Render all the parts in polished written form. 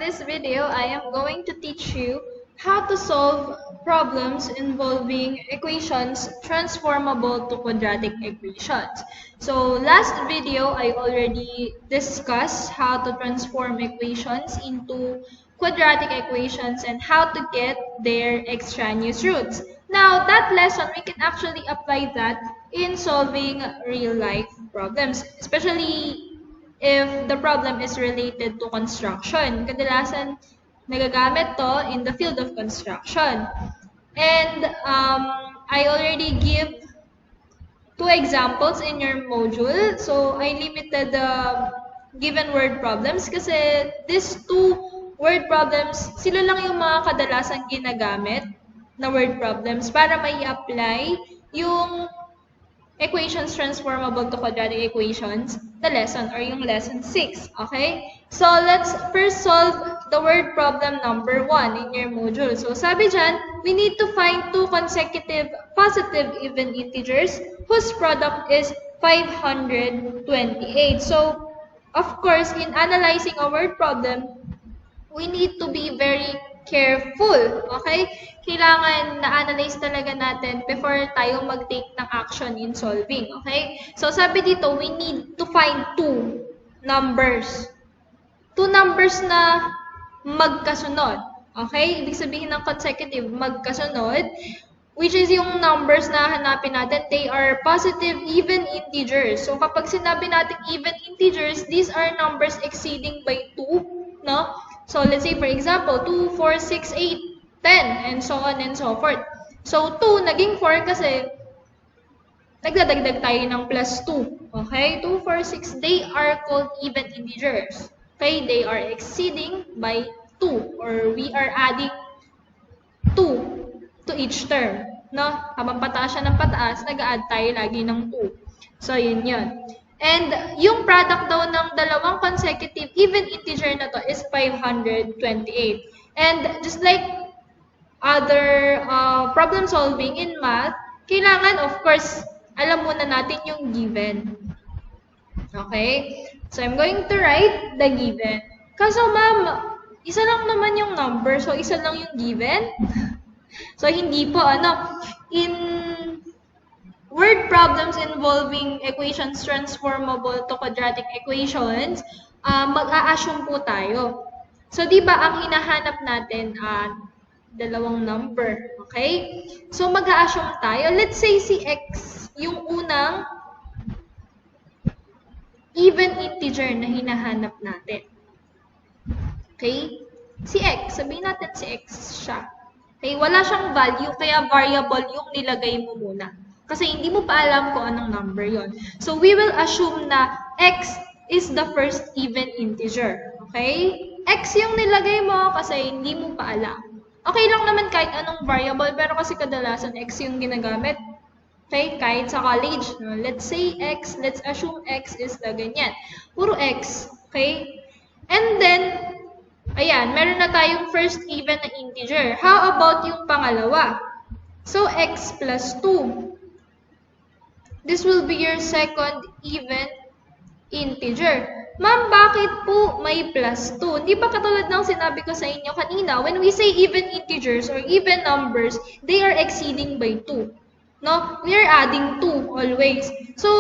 this video, I am going to teach you how to solve problems involving equations transformable to quadratic equations. So last video, I already discussed how to transform equations into quadratic equations and how to get their extraneous roots. Now, that lesson, we can actually apply that in solving real-life problems, especially if the problem is related to construction. Kadalasan, nagagamit to in the field of construction. And I already give two examples in your module. So, I limited the given word problems kasi these two word problems, sila lang yung mga kadalasan ginagamit na word problems para may apply yung equations transformable to quadratic equations, the lesson or yung lesson 6. Okay? So, let's first solve the word problem number 1 in your module. So, sabi dyan, we need to find two consecutive positive even integers whose product is 528. So, of course, in analyzing a word problem, we need to be very careful. Okay? Kailangan na-analyze talaga natin before tayo mag-take ng action in solving. Okay? So, sabi dito, we need to find two numbers. Two numbers na magkasunod. Okay? Ibig sabihin ng consecutive, magkasunod, which is yung numbers na hanapin natin, they are positive even integers. So, kapag sinabi natin even integers, these are numbers exceeding by 2, no? So, let's say, for example, 2, 4, 6, 8, 10, and so on and so forth. So, 2 naging 4 kasi nagdadagdag tayo ng plus 2. Okay? 2, 4, 6, they are called even integers. Okay? They are exceeding by 2, or we are adding 2 to each term. No? Habang pataas siya ng pataas, nag-add tayo lagi ng 2. So, yun yun. And yung product daw ng dalawang consecutive even integer na to is 528. And just like other problem solving in math, kailangan, of course, alam muna natin yung given. Okay? So, I'm going to write the given. Kaso, ma'am, isa lang naman yung number. So, isa lang yung given. So, hindi po, in word problems involving equations transformable to quadratic equations, mag-a-assume po tayo. So, di ba ang hinahanap natin, dalawang number. Okay? So, mag-a-assume tayo. Let's say si x, yung unang even integer na hinahanap natin. Okay? Si x, sabihin natin si x siya. Okay? Wala siyang value, kaya variable yung nilagay mo muna. Kasi hindi mo pa alam kung anong number yon. So, we will assume na x is the first even integer. Okay? X yung nilagay mo kasi hindi mo pa alam. Okay lang naman kahit anong variable, pero kasi kadalasan x yung ginagamit. Okay? Kahit sa college. Let's say x, let's assume x is the ganyan. Puro x. Okay? And then, ayan, meron na tayong first even na integer. How about yung pangalawa? So, x plus 2. This will be your second even integer. Ma'am, bakit po may plus 2? Hindi ba katulad ng sinabi ko sa inyo kanina, when we say even integers or even numbers, they are exceeding by 2. No? We are adding 2 always. So,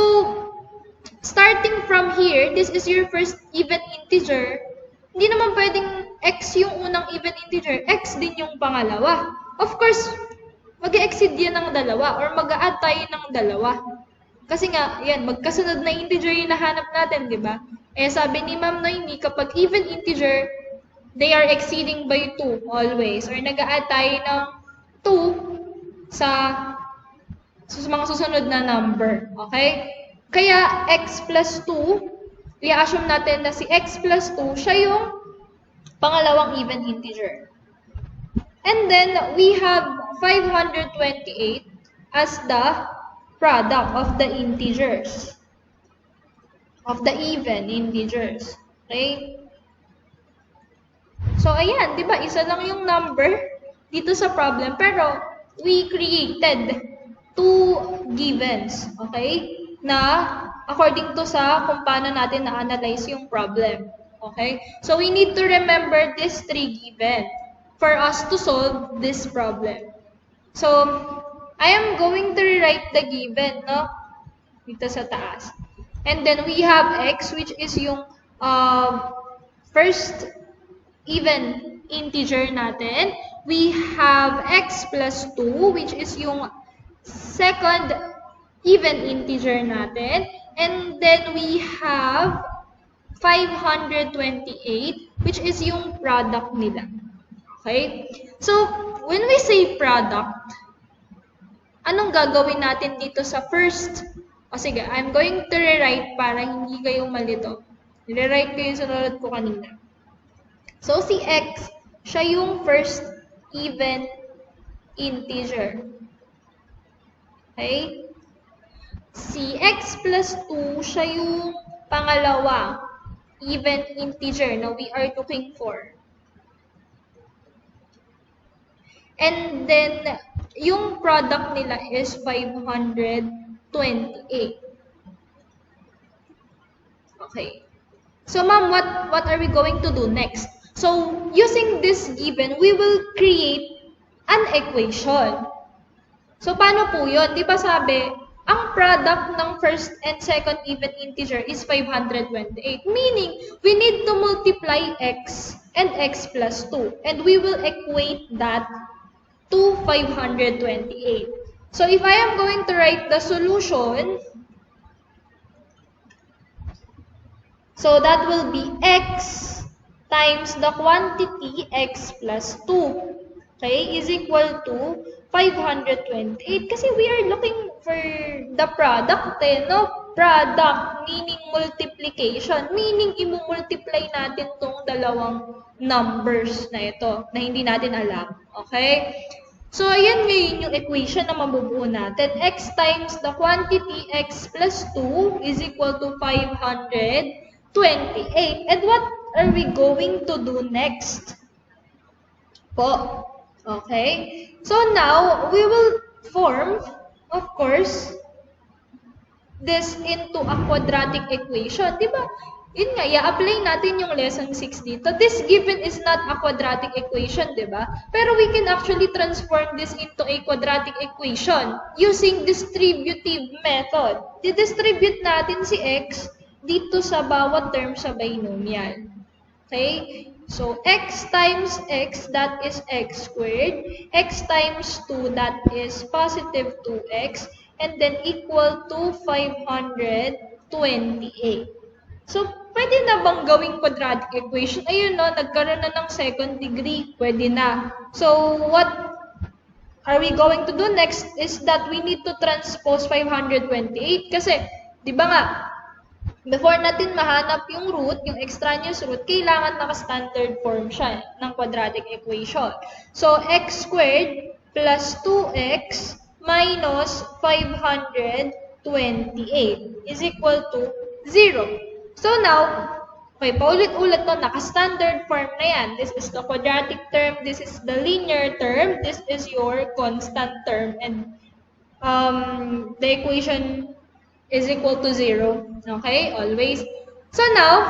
starting from here, this is your first even integer. Hindi naman pwedeng x yung unang even integer, x din yung pangalawa. Of course, mag-exceed yan ng dalawa or mag-a-add tayo ng dalawa. Kasi nga, yan, magkasunod na integer yung nahanap natin, di ba? Eh, sabi ni Ma'am Noemi, kapag even integer, they are exceeding by 2 always. Or nag-a-add tayo ng 2 sa mga susunod na number. Okay? Kaya, x plus 2, i-assume natin na si x plus 2, siya yung pangalawang even integer. And then, we have 528 as the product of the integers. Of the even integers. Okay? So, ayan, di ba? Isa lang yung number dito sa problem. Pero, we created two givens. Okay? Na, according to sa kung paano natin na-analyze yung problem. Okay? So we need to remember these three given for us to solve this problem. So, I am going to rewrite the given, no? Dito sa taas. And then we have x, which is yung first even integer natin. We have x plus 2, which is yung second even integer natin. And then we have 528, which is yung product nila. Okay? So, when we say product, anong gagawin natin dito sa first? O sige, I'm going to rewrite para hindi kayo malito. Rewrite ko yung sunod ko kanina. So, si x, siya yung first even integer. Okay? Si x plus 2, siya yung pangalawa even integer na we are looking for. And then, yung product nila is 528. Okay. So, ma'am, what are we going to do next? So, using this given, we will create an equation. So, paano po yun? Di ba sabi, ang product ng first and second even integer is 528. Meaning, we need to multiply x and x plus 2. And we will equate that to 528. So, if I am going to write the solution, so that will be x times the quantity x plus 2, okay, is equal to 528. Kasi we are looking for the product, no? Product, meaning multiplication. Meaning, i-multiply natin tong dalawang numbers na ito na hindi natin alam. Okay? So, ayan ngayon yung equation na mabubuo natin. X times the quantity x plus 2 is equal to 528. And what are we going to do next? Po. Okay? So, now, we will form, of course, this into a quadratic equation. Diba? Yun nga, i-apply natin yung lesson 6 dito. This given is not a quadratic equation, diba? Pero we can actually transform this into a quadratic equation using distributive method. Didistribute natin si x dito sa bawat term sa binomial. Okay? So, x times x, that is x squared. X times 2, that is positive 2x. And then equal to 528. So, pwede na bang gawing quadratic equation? Ayun no, nagkaroon na ng second degree. Pwede na. So, what are we going to do next is that we need to transpose 528. Kasi, di ba nga, before natin mahanap yung root, yung extraneous root, kailangan naka-standard form siya ng quadratic equation. So, x squared plus 2x minus 528 is equal to 0. So now, okay, paulit-ulit to, naka-standard form na yan. This is the quadratic term, this is the linear term, this is your constant term, and the equation is equal to 0. Okay, always. So now,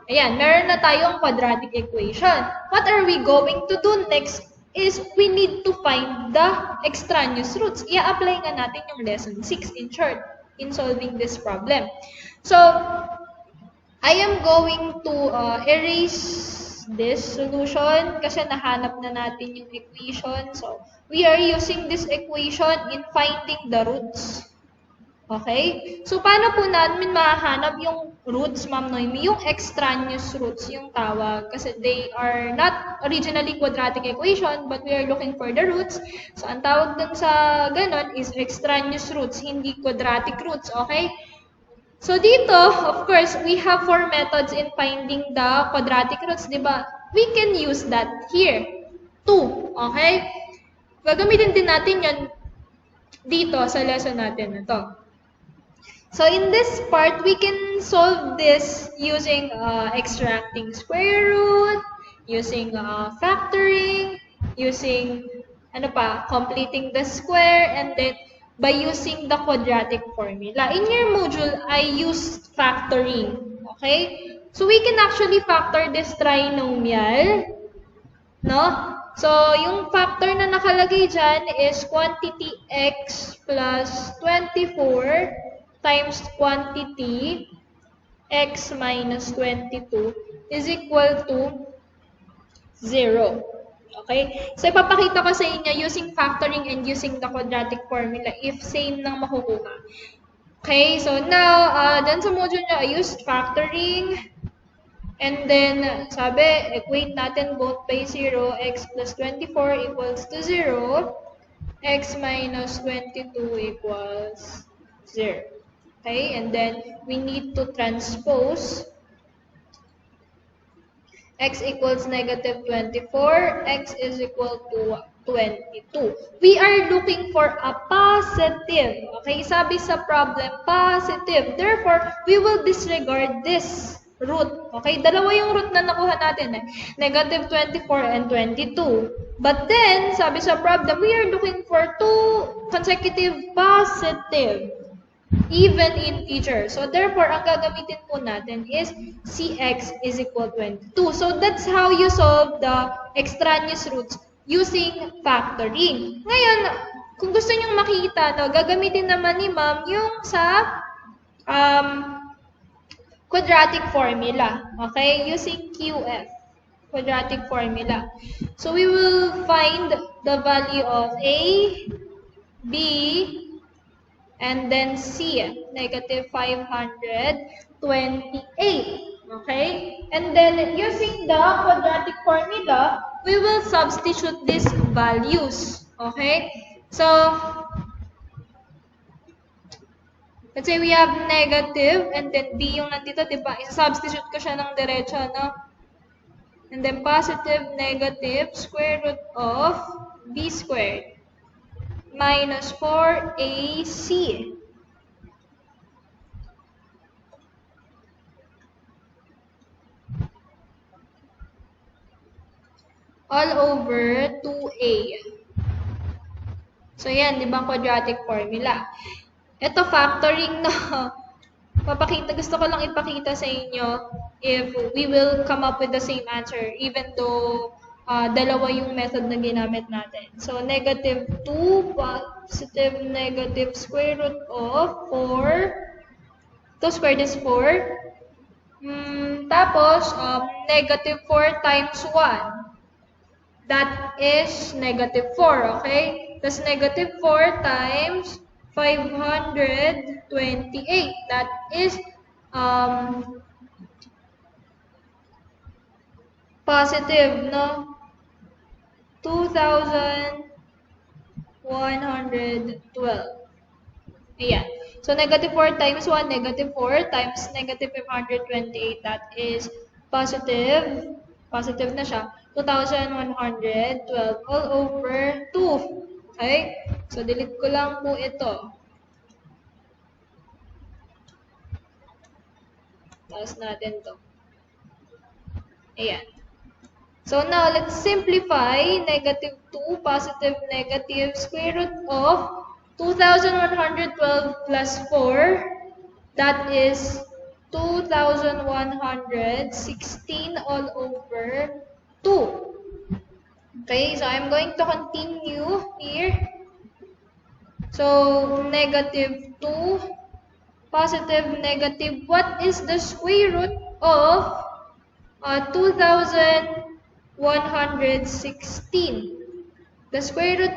ayan, meron na tayong quadratic equation. What are we going to do next is we need to find the extraneous roots. I-apply nga natin yung lesson 6 in short in solving this problem. So, I am going to erase this solution kasi nahanap na natin yung equation. So, we are using this equation in finding the roots. Okay? So, paano po namin mahanap yung roots, Ma'am Noemi? Yung extraneous roots yung tawag kasi they are not originally quadratic equation but we are looking for the roots. So, ang tawag dun sa ganon is extraneous roots, hindi quadratic roots. Okay? So, dito, of course, we have 4 methods in finding the quadratic roots, di ba? We can use that here. 2. Okay? Gagamitin din natin yan dito sa lesson natin na to. So, in this part, we can solve this using extracting square root, using factoring, using, completing the square, and then by using the quadratic formula. In your module, I used factoring. Okay? So we can actually factor this trinomial, no? So yung factor na nakalagay dyan is quantity x plus 24 times quantity x minus 22 is equal to 0. Okay? So, ipapakita ko sa inyo using factoring and using the quadratic formula if same nang makukuha. Okay? So, now, dyan sa module nyo, I used factoring. And then, sabi, equate natin both by 0. X plus 24 equals to 0. X minus 22 equals 0. Okay? And then, we need to transpose x equals negative 24, x is equal to 22. We are looking for a positive. Okay, sabi sa problem, positive. Therefore, we will disregard this root. Okay, dalawa yung root na nakuha natin. Negative 24 and 22. But then, sabi sa problem, we are looking for two consecutive positive. Even integer. So, therefore, ang gagamitin po natin is cx is equal to 22. So, that's how you solve the extraneous roots using factoring. Ngayon, kung gusto nyong makita, no, gagamitin naman ni ma'am yung sa quadratic formula. Okay? Using QF. Quadratic formula. So, we will find the value of A, B, and then C, negative 528. Okay? And then, using the quadratic formula, we will substitute these values. Okay? So, let's say we have negative, and then B yung nandito, diba? Isa-substitute ko siya ng diretso, no? And then, positive, negative, square root of B squared minus 4AC. All over 2a. So, yan, di ba, quadratic formula. Ito, factoring, no? Gusto ko lang ipakita sa inyo if we will come up with the same answer, even though dalawa yung method na ginamit natin. So, negative 2, positive negative square root of 4. 2 squared is 4. Tapos, negative 4 times 1. That is negative 4, okay? That's negative 4 times 528. That is positive, no? 2,112. Ayan. So, negative 4 times 1, negative 4 times negative 528. That is positive. Positive na siya. 2,112 all over 2. Okay? So, delete ko lang po ito. Tapos natin to. Ayan. So, now, let's simplify. Negative 2, positive negative, square root of 2,112 plus 4. That is 2,116 all over 2. Okay, so I'm going to continue here. So, negative 2, positive negative. What is the square root of 2,116? The square root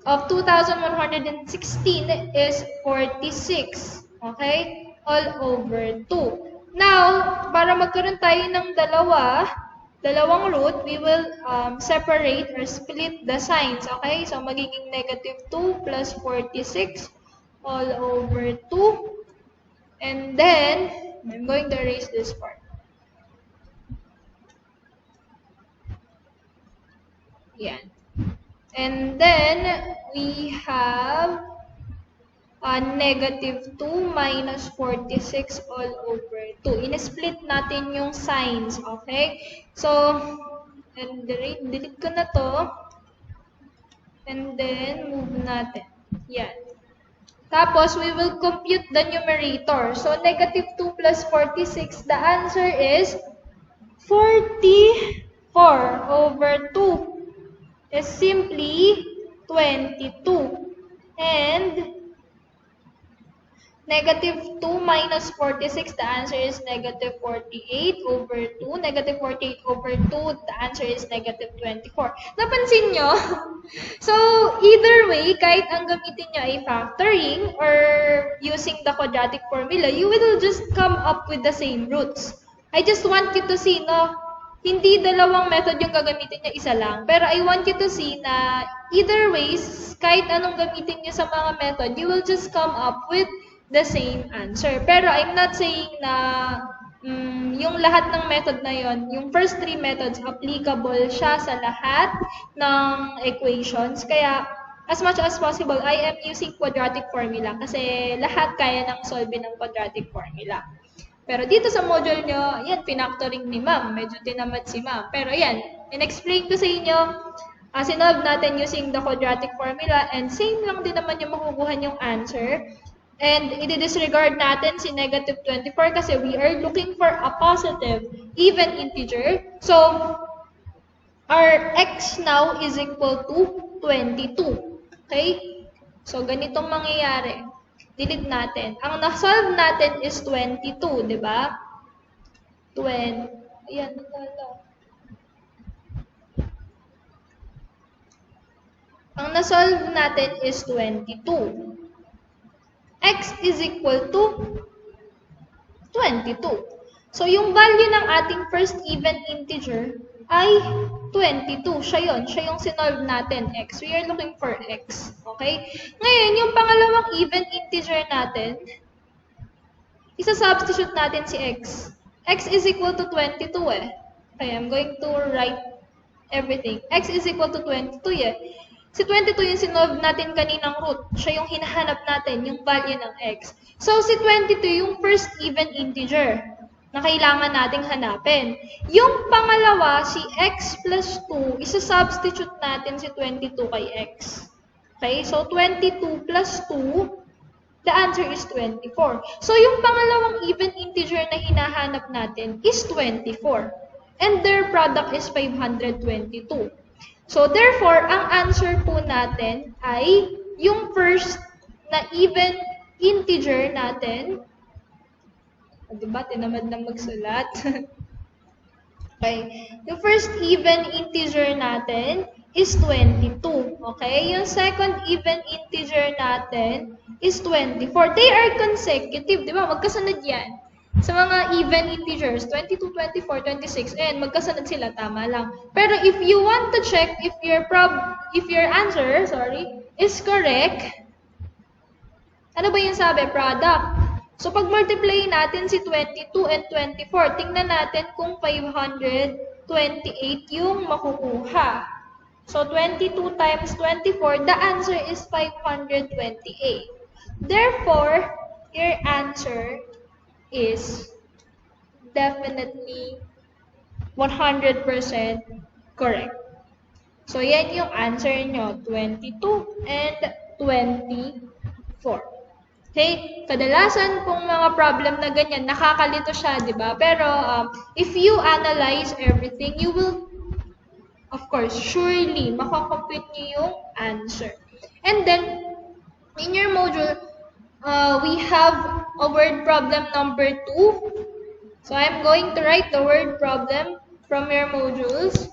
of 2,116 is 46. Okay? All over 2. Now, para magkaroon tayo ng dalawang root, we will separate or split the signs. Okay? So, magiging negative 2 plus 46 all over 2. And then, I'm going to erase this part. Yan. And then, we have negative 2 minus 46 all over 2. In-split natin yung signs, okay? So, and delete ko na to. And then, move natin. Yan. Tapos, we will compute the numerator. So, negative 2 plus 46, the answer is 44 over 2 is simply 22. And negative 2 minus 46, the answer is negative 48 over 2. Negative 48 over 2, the answer is negative 24. Napansin nyo? So, either way, kahit ang gamitin nyo ay factoring or using the quadratic formula, you will just come up with the same roots. I just want you to see, no? Hindi dalawang method yung gagamitin nyo, isa lang. Pero I want you to see na either ways, kahit anong gamitin nyo sa mga method, you will just come up with the same answer. Pero I'm not saying na yung lahat ng method na yon, yung first three methods, applicable siya sa lahat ng equations. Kaya, as much as possible, I am using quadratic formula kasi lahat kaya nang solve ng quadratic formula. Pero dito sa module nyo, yan, pinactoring ni ma'am. Medyo tinamad si ma'am. Pero yan, in-explain ko sa inyo, sinolve natin using the quadratic formula and same lang din naman yung makukuha yung answer. And i-disregard natin si negative 24 kasi we are looking for a positive even integer. So, our x now is equal to 22. Okay? So, ganitong mangyayari. Delete natin. Ang na-solve natin is 22, di ba? 20. Ayan, ang na-solve natin is 22. X is equal to 22. So, yung value ng ating first even integer ay 22. Siya yun. Siya yung sinolve natin, x. We are looking for x. Okay? Ngayon, yung pangalawang even integer natin, isa-substitute natin si x. X is equal to 22 eh. Okay, I'm going to write everything. X is equal to 22 eh. Si 22 yung sinolve natin kaninang root. Siya yung hinahanap natin, yung value ng x. So, si 22 yung first even integer na kailangan nating hanapin. Yung pangalawa, si x plus 2, isa-substitute natin si 22 kay x. Okay, so 22 plus 2, the answer is 24. So, yung pangalawang even integer na hinahanap natin is 24. And their product is 522. So, therefore, ang answer po natin ay yung first na even integer natin. Diba? Tinamad na magsulat. Okay. Yung first even integer natin is 22. Okay? Yung second even integer natin is 24. They are consecutive. Diba? Magkasunod yan. Sa mga even integers, 22, 24, 26, and magkasunod sila, tama lang. Pero if you want to check if your answer, is correct, ano ba yung sabi? Product. So, pag multiply natin si 22 and 24, tingnan natin kung 528 yung makukuha. So, 22 times 24, the answer is 528. Therefore, your answer is definitely 100% correct. So, yan yung answer nyo, 22 and 24. Okay? Kadalasan pong mga problem na ganyan, nakakalito siya, di ba? Pero, if you analyze everything, you will, of course, surely, makakompute nyo yung answer. And then, in your module, we have a word problem number 2. So, I'm going to write the word problem from your modules.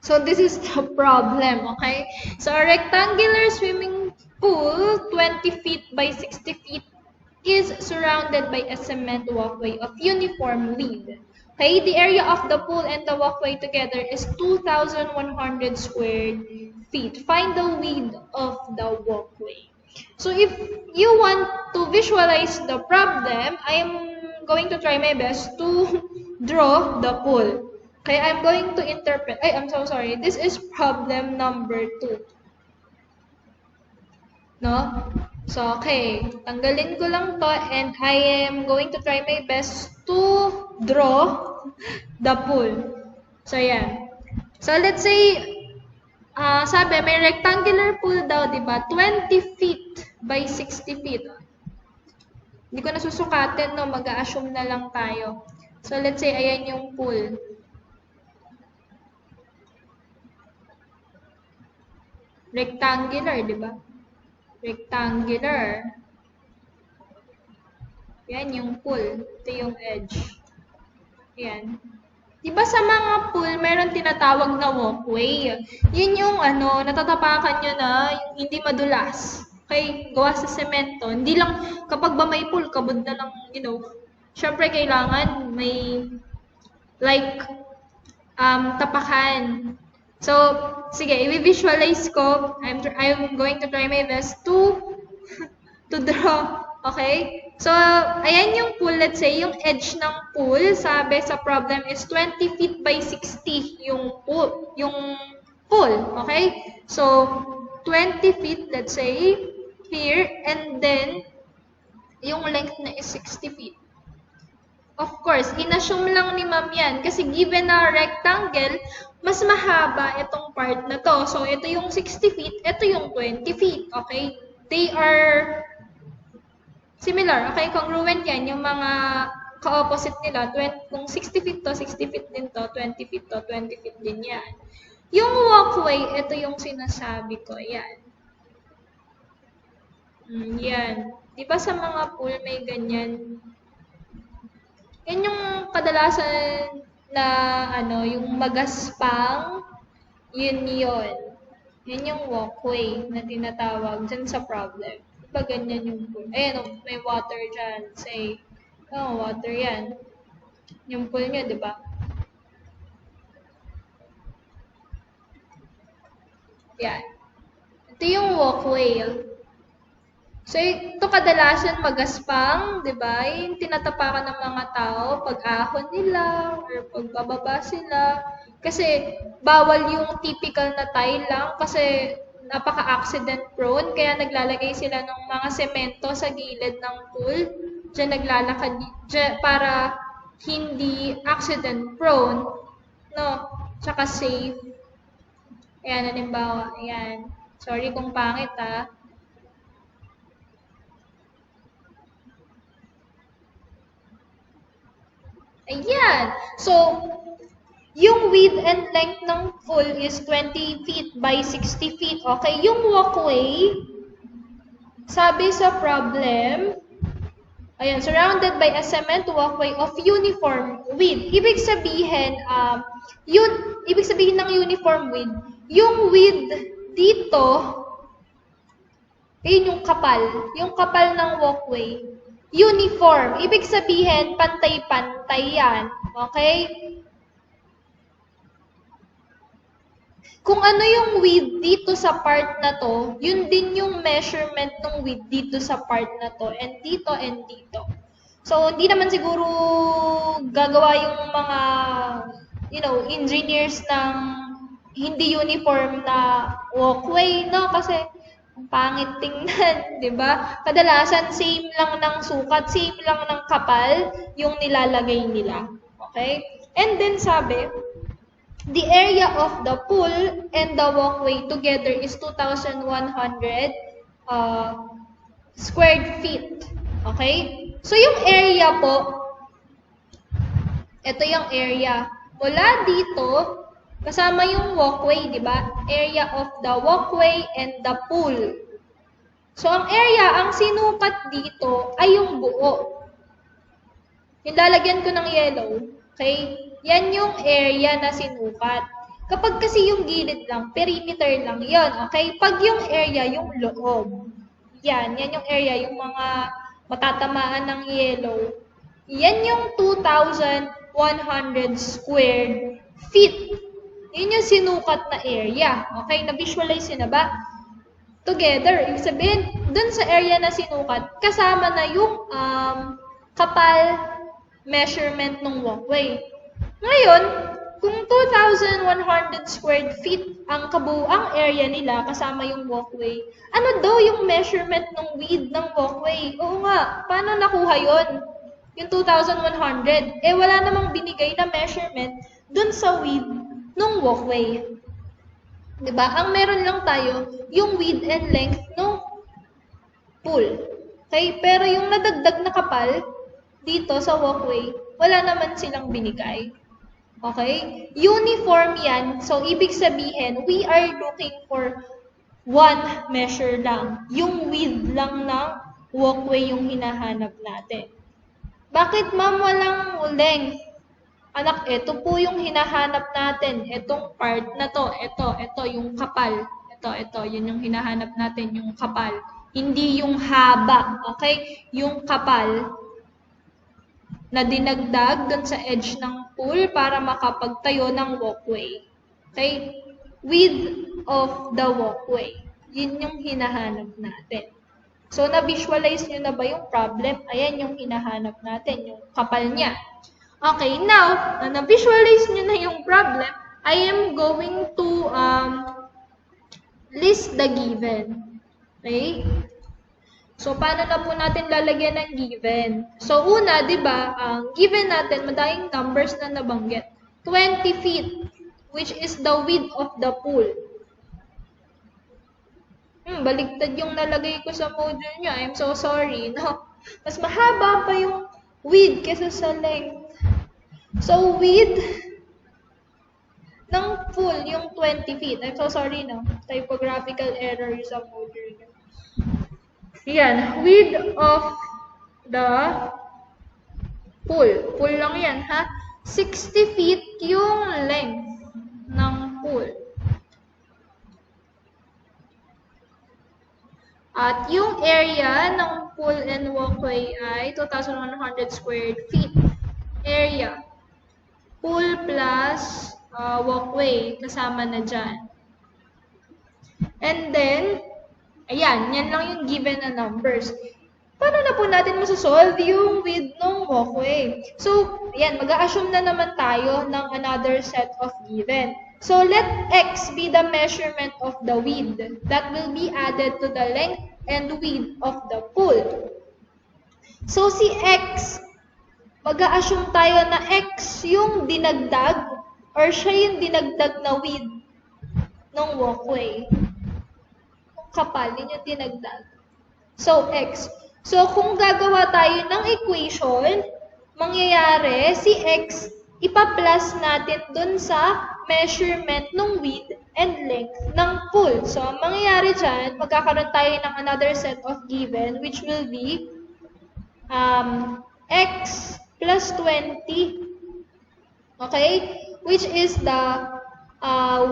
So this is the problem, okay? So a rectangular swimming pool, 20 feet by 60 feet, is surrounded by a cement walkway of uniform width. Okay, the area of the pool and the walkway together is 2,100 square feet. Find the width of the walkway. So if you want to visualize the problem, I am going to try my best to draw the pool. Okay, I'm going to interpret. I'm so sorry. This is problem number 2. No? So, okay. Tanggalin ko lang to and I am going to try my best to draw the pool. So, yan. So, let's say, sabi, may rectangular pool daw, di ba? 20 feet by 60 feet. Hindi ko nasusukatin, no? Mag-a-assume na lang tayo. So, let's say, ayan yung pool. Rectangular, di ba? Rectangular. Yan yung pool. Ito yung edge. Yan. Di ba sa mga pool, meron tinatawag na walkway? Yun yung natatapakan nyo na yung hindi madulas. Okay, gawa sa semento. Hindi lang, kapag ba may pool, kabod na lang, syempre kailangan may, like, tapakan. So, sige, i-visualize ko. I'm going to try my best to draw. Okay? So, ayan yung pool. Let's say, yung edge ng pool, sabi sa problem is 20 feet by 60 yung pool. Okay? So, 20 feet, let's say, here. And then, yung length na is 60 feet. Of course, inassume lang ni ma'am yan. Kasi given na rectangle, mas mahaba itong part na to. So, ito yung 60 feet, ito yung 20 feet. Okay? They are similar. Okay? Congruent yan. Yung mga ka-opposite nila. Kung 60 feet to, 60 feet din to. 20 feet to, 20 feet din yan. Yung walkway, ito yung sinasabi ko. Yan. Yan. Di ba sa mga pool may ganyan? Yan yung kadalasan na yung magaspang, yun. Yan yung walkway na tinatawag dyan sa problem. Diba ganyan yung pool? Ayan, may water dyan. Say, water yan. Yung pool nyo, diba? Yan. Ito yung walkway. So, ito kadalasan magaspang, di ba? Yung tinatapakan ng mga tao pag ahon nila or pagbababa sila. Kasi bawal yung typical na tile lang kasi napaka-accident prone. Kaya naglalagay sila ng mga semento sa gilid ng pool. Diyan naglalakad para hindi accident prone. No? Tsaka safe. Ayan, halimbawa. Ayan. Sorry kung pangit Ayan. So, yung width and length ng pool is 20 feet by 60 feet. Okay? Yung walkway, sabi sa problem, ayan, surrounded by a cement walkway of uniform width. Ibig sabihin ng uniform width, yung width dito, yun yung kapal ng walkway. Uniform. Ibig sabihin, pantay-pantay yan. Okay? Kung ano yung width dito sa part na to, yun din yung measurement ng width dito sa part na to. And dito, and dito. So, hindi naman siguro gagawa yung mga, engineers ng hindi uniform na walkway, no? Kasi, ang pangit tingnan, di ba? Kadalasan, same lang ng sukat, same lang ng kapal yung nilalagay nila. Okay? And then sabi, the area of the pool and the walkway together is 2,100 square feet. Okay? So, yung area po, ito yung area. Mula dito, kasama yung walkway, di ba? Area of the walkway and the pool. So, ang area, ang sinukat dito ay yung buo. Yung lalagyan ko ng yellow. Okay? Yan yung area na sinukat. Kapag kasi yung gilid lang, perimeter lang, yon, okay? Pag yung area, yung loob, yan yung area, yung mga matatamaan ng yellow, yan yung 2,100 square feet. Yun yung sinukat na area. Okay, na-visualize yun na ba? Together, ibig sabihin, dun sa area na sinukat, kasama na yung kapal measurement ng walkway. Ngayon, kung 2,100 square feet ang kabuuang area nila kasama yung walkway, ano daw yung measurement ng width ng walkway? Oo nga, paano nakuha yon? Yung 2,100. Eh, wala namang binigay na measurement dun sa width ng walkway. Diba? Ang meron lang tayo, yung width and length ng pool. Okay? Pero yung nadagdag na kapal, dito sa walkway, wala naman silang binigay. Okay? Uniform yan. So, ibig sabihin, we are looking for one measure lang. Yung width lang ng walkway yung hinahanap natin. Bakit, ma'am, walang length? Anak, ito po yung hinahanap natin. Itong part na to, ito, yung kapal. Ito, yun yung hinahanap natin, yung kapal. Hindi yung haba, okay? Yung kapal na dinagdag dun sa edge ng pool para makapagtayo ng walkway. Okay? Width of the walkway. Yun yung hinahanap natin. So, na-visualize nyo na ba yung problem? Ayan yung hinahanap natin, yung kapal niya. Okay, now, na-visualize nyo na yung problem, I am going to list the given. Okay? So, paano na po natin lalagyan ng given? So, una, di ba, ang given natin, madaming numbers na nabanggit. 20 feet, which is the width of the pool. Baligtad yung nalagay ko sa module nyo. I'm so sorry. No? Mas mahaba pa yung width kesa sa length. So, width ng pool, yung 20 feet. I'm so sorry, no? Typographical error sa module. Yan, width of the pool. Pool lang yan, ha? 60 feet yung length ng pool. At yung area ng pool and walkway ay 2,100 square feet area. Pool plus walkway, kasama na dyan. And then, ayan, yan lang yung given na numbers. Paano na po natin masasolve yung width ng walkway? So, ayan, mag-a-assume na naman tayo ng another set of given. So, let x be the measurement of the width that will be added to the length and width of the pool. So, si x, mag-a-assume tayo na x yung dinagdag or siya yung dinagdag na width ng walkway. Kung kapal, yun yung dinagdag. So, x. So, kung gagawa tayo ng equation, mangyayari si x, ipa-plus natin dun sa measurement ng width and length ng pool. So, ang mangyayari dyan, magkakaroon tayo ng another set of given, which will be x plus 20, okay, which is the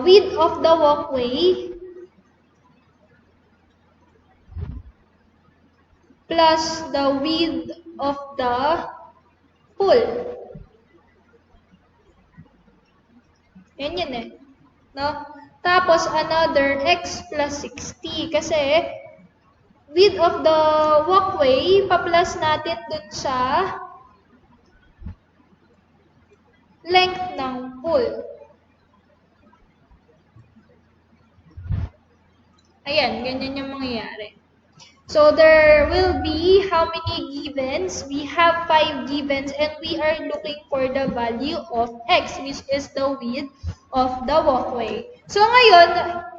width of the walkway plus the width of the pool. Yan eh. No? Tapos, another x plus 60 kasi width of the walkway, pa-plus natin dun sa length ng pool. Ayan, ganyan yung mangyayari. So, there will be how many givens? We have 5 givens and we are looking for the value of x, which is the width of the walkway. So, ngayon,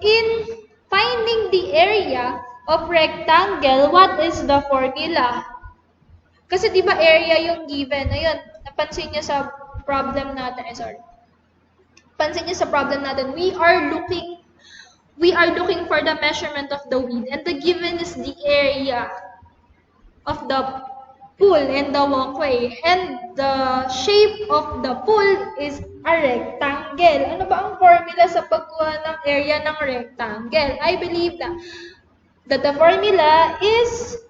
in finding the area of rectangle, what is the formula? Kasi di ba area yung given? Ayun, napansin niyo sa problem natin. Pansin niyo sa problem natin, we are looking for the measurement of the width and the given is the area of the pool in the walkway. And the shape of the pool is a rectangle. Ano ba ang formula sa pagkuha ng area ng rectangle? I believe that the formula is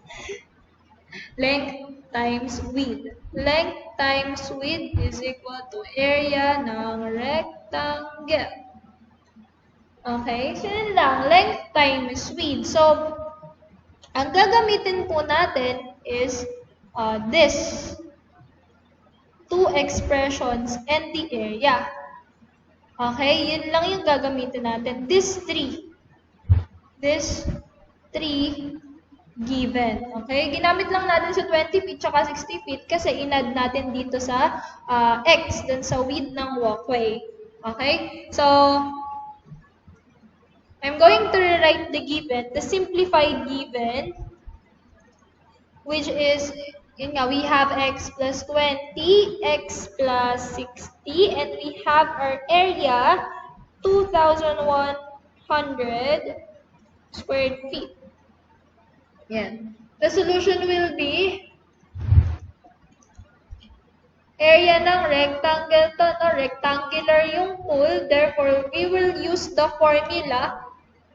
length times width. Length times width is equal to area ng rectangle. Okay? So, yun lang. Length times width. So, ang gagamitin po natin is this two expressions and the area. Okay? Yun lang yung gagamitin natin. This three given. Okay? Ginamit lang natin sa 20 feet tsaka 60 feet kasi inad natin dito sa x, dun sa width ng walkway. Okay? So, I'm going to rewrite the given, the simplified given, which is, yun nga, we have x plus 20, x plus 60, and we have our area, 2,100 square feet. Yan. The solution will be area ng rectangle to, no? Rectangular yung pool. Therefore, we will use the formula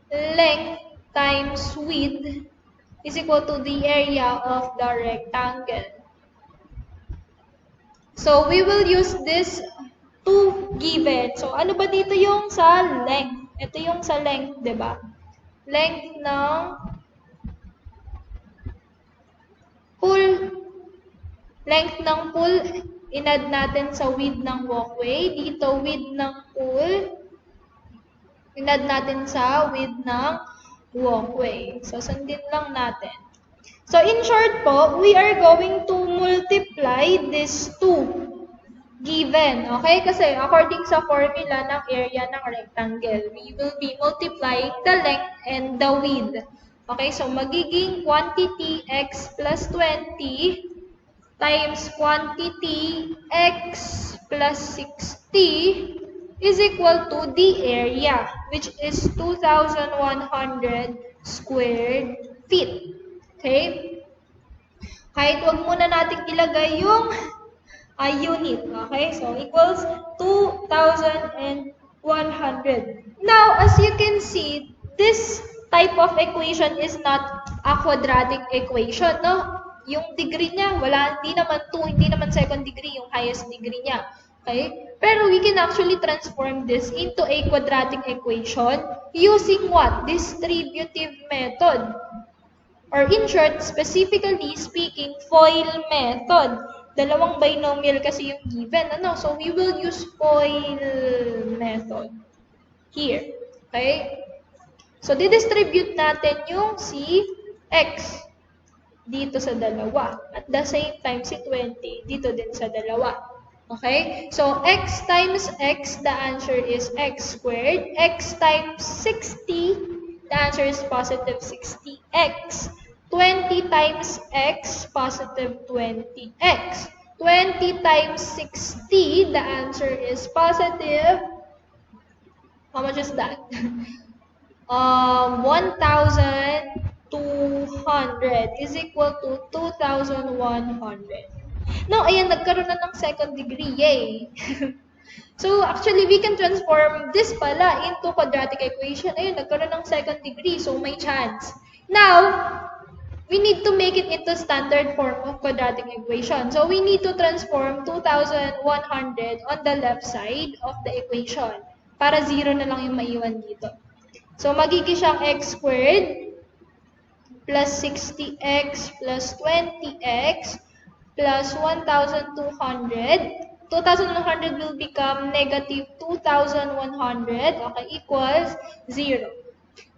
length times width is equal to the area of the rectangle. So, we will use this two given. So, ano ba dito yung sa length? Ito yung sa length, di ba? Length ng pool. Length ng pool, inad natin sa width ng walkway. Dito, width ng pool, inad natin sa width ng walkway. So, sundin lang natin. So, in short po, we are going to multiply these two given. Okay? Kasi according sa formula ng area ng rectangle, we will be multiplying the length and the width. Okay? So, magiging quantity x plus 20 times quantity x plus 60 is equal to the area, which is 2,100 square feet. Okay? Kahit wag muna natin ilagay yung unit. Okay? So, equals 2,100. Now, as you can see, this type of equation is not a quadratic equation, no? Yung degree niya, hindi naman second degree, yung highest degree niya. Okay? Pero we can actually transform this into a quadratic equation using what? Distributive method. Or in short, specifically speaking, FOIL method. Dalawang binomial kasi yung given. So we will use FOIL method here. Okay? So, didistribute natin yung si x dito sa dalawa. At the same time, si 20 dito din sa dalawa. Okay? So, x times x, the answer is x squared. X times 60, the answer is positive 60x. 20 times x, positive 20x. 20 times 60, the answer is positive, how much is that? 1,200 is equal to 2,100. Now, ayan, nagkaroon na ng second degree. Yay! So, actually, we can transform this pala into quadratic equation. Ayun, nagkaroon ng second degree. So, may chance. Now, we need to make it into standard form of quadratic equation. So, we need to transform 2,100 on the left side of the equation para 0 na lang yung maiwan dito. So, magiging siyang x squared plus 60x plus 20x plus 1,200. 2,100 will become negative 2,100. Okay, equals 0.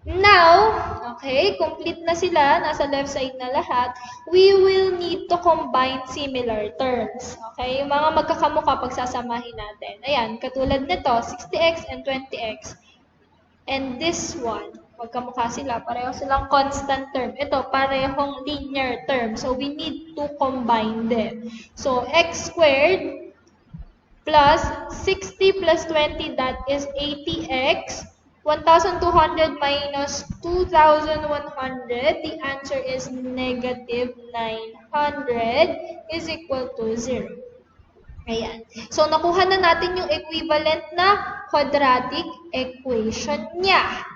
Now, okay, complete na sila. Nasa left side na lahat. We will need to combine similar terms. Okay, yung mga magkakamukha pagsasamahin natin. Ayan, katulad nito, 60x and 20x. And this one, magkamukha sila. Pareho silang constant term. Ito, parehong linear term. So, we need to combine them. So, x squared plus 60 plus 20, that is 80x. 1,200 minus 2,100, the answer is negative 900 is equal to 0. Ayan. So, nakuha na natin yung equivalent na quadratic equation niya.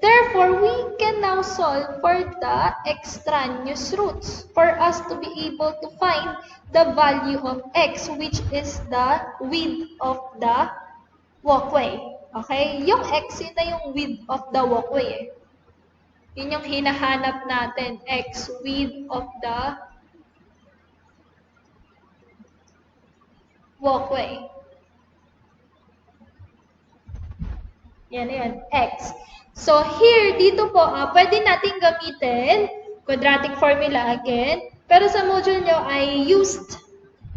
Therefore, we can now solve for the extraneous roots for us to be able to find the value of x, which is the width of the walkway. Okay? Yung x, yun na yung width of the walkway. Yun yung hinahanap natin, x, width of the walkway. Yan, x. So, here, dito po, pwede natin gamitin quadratic formula again. Pero sa module nyo, I used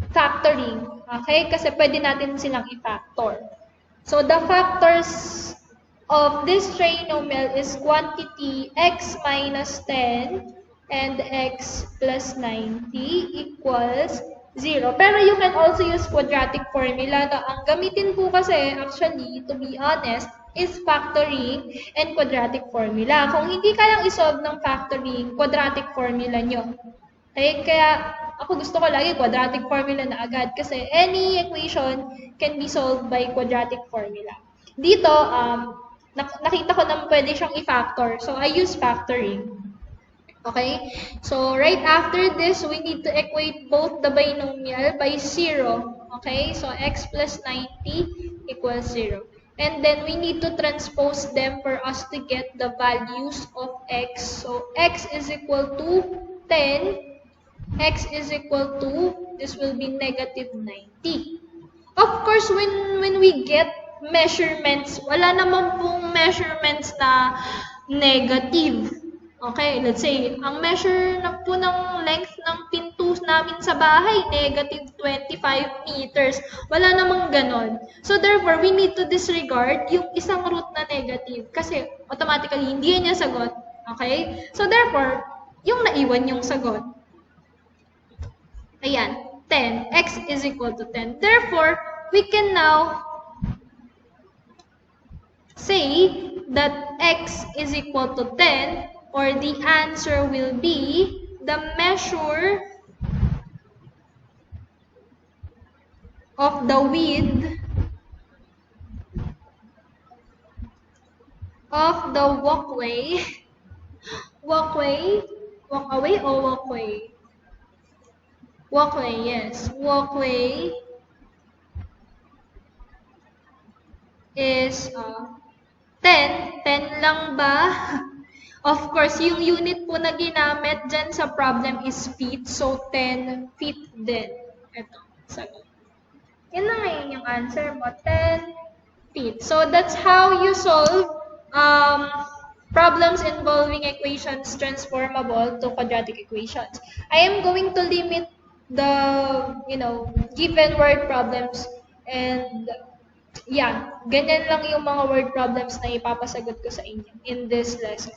factoring. Okay? Kasi pwede natin silang i-factor. So, the factors of this trinomial is quantity x minus 10 and x plus 90 equals 0. Pero you can also use quadratic formula. Ang gamitin po kasi, actually, to be honest, is factoring and quadratic formula. Kung hindi kayang isolve ng factoring, quadratic formula nyo. Okay? Kaya ako gusto ko lagi quadratic formula na agad kasi any equation can be solved by quadratic formula. Dito, nakita ko na pwede siyang i-factor. So, I use factoring. Okay? So, right after this, we need to equate both the binomial by 0. Okay? So, x plus 90 equals 0. And then, we need to transpose them for us to get the values of x. So, x is equal to 10. X is equal to, this will be negative 90. Of course, when we get measurements, wala naman pong measurements na negative. Okay, let's say, ang measure na po ng length ng pinto namin sa bahay, negative 25 meters. Wala namang ganon. So therefore, we need to disregard yung isang root na negative kasi automatically hindi yan yung sagot. Okay? So therefore, yung naiwan yung sagot. Ayan, 10. X is equal to 10. Therefore, we can now say that x is equal to 10, or the answer will be the measure of the width of the walkway. Walkway? Walkway or walkway? Walkway, yes. Walkway is 10. 10 lang ba? Of course, yung unit po na ginamit dyan sa problem is feet. So, 10 feet din. Ito, sagot. Yan na ngayon yung answer mo, 10 feet. So, that's how you solve problems involving equations transformable to quadratic equations. I am going to limit the, given word problems and yeah, ganyan lang yung mga word problems na ipapasagot ko sa inyo in this lesson.